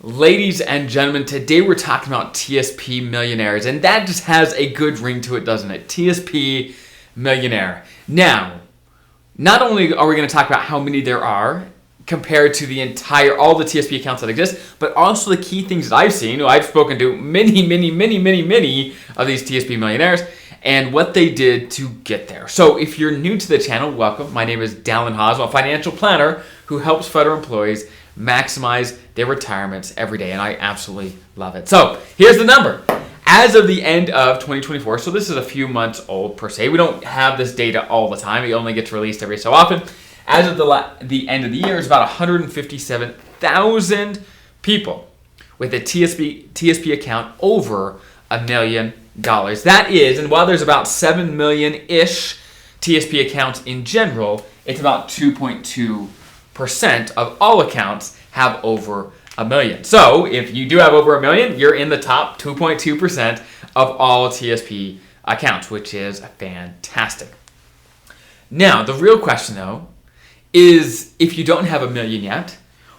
Ladies and gentlemen, today we're talking about TSP Millionaires, and that just has a good ring to it, doesn't it? TSP Millionaire. Now, not only are we going to talk about how many there are compared to all the TSP accounts that exist, but also the key things that I've seen. I've spoken to many of these TSP Millionaires and what they did to get there. So if you're new to the channel, welcome. My name is Dallin Haas, a financial planner who helps federal employees maximize their retirements every day, and I absolutely love it. So here's the number. As of the end of 2024, so this is a few months old per se. We don't have this data all the time. It only gets released every so often. As of the end of the year, it's about 157,000 people with a TSP account over $1 million. That is, and while there's about 7 million-ish TSP accounts in general, it's about 2.2% of all accounts have over $1 million. So if you do have over $1 million, you're in the top 2.2% of all TSP accounts, which is fantastic. Now, the real question though is, if you don't have $1 million yet,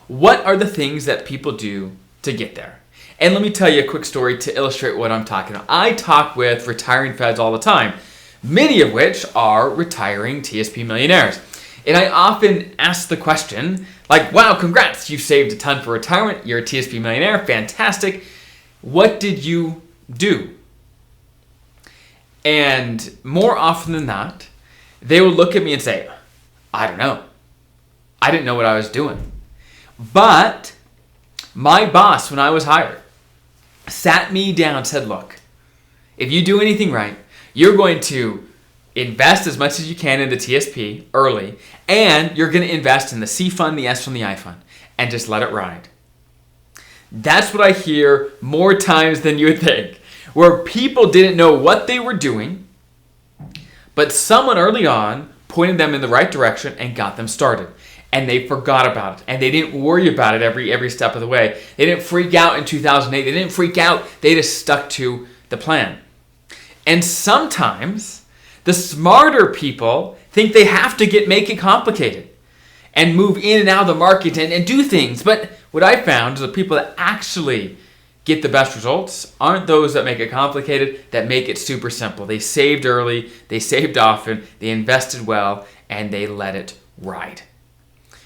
what are the things that people do to get there? And let me tell you a quick story to illustrate what I'm talking about. I talk with retiring feds all the time, many of which are retiring TSP millionaires. And I often ask the question, like, wow, congrats, you've saved a ton for retirement, you're a TSP millionaire, fantastic. What did you do? And more often than not, they will look at me and say, I don't know. I didn't know what I was doing. But my boss, when I was hired, sat me down and said, look, if you do anything right, you're going to invest as much as you can in the TSP early, and you're going to invest in the C fund, the S fund, the I fund, and just let it ride. That's what I hear more times than you would think, where people didn't know what they were doing, but someone early on pointed them in the right direction and got them started. And they forgot about it, and they didn't worry about it every step of the way. They didn't freak out in 2008. They didn't freak out. They just stuck to the plan. And sometimes the smarter people think they have to make it complicated and move in and out of the market and do things. But what I found is the people that actually get the best results aren't those that make it complicated, that make it super simple. They saved early, they saved often, they invested well, and they let it ride.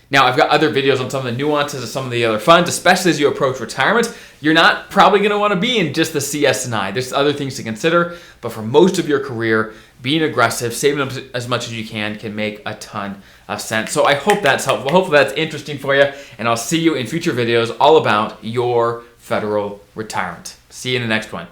Now, I've got other videos on some of the nuances of some of the other funds, especially as you approach retirement. You're not probably going to want to be in just the CS and I. There's other things to consider, but for most of your career, being aggressive, saving as much as you can make a ton of sense. So I hope that's helpful. Hopefully that's interesting for you, and I'll see you in future videos all about your federal retirement. See you in the next one.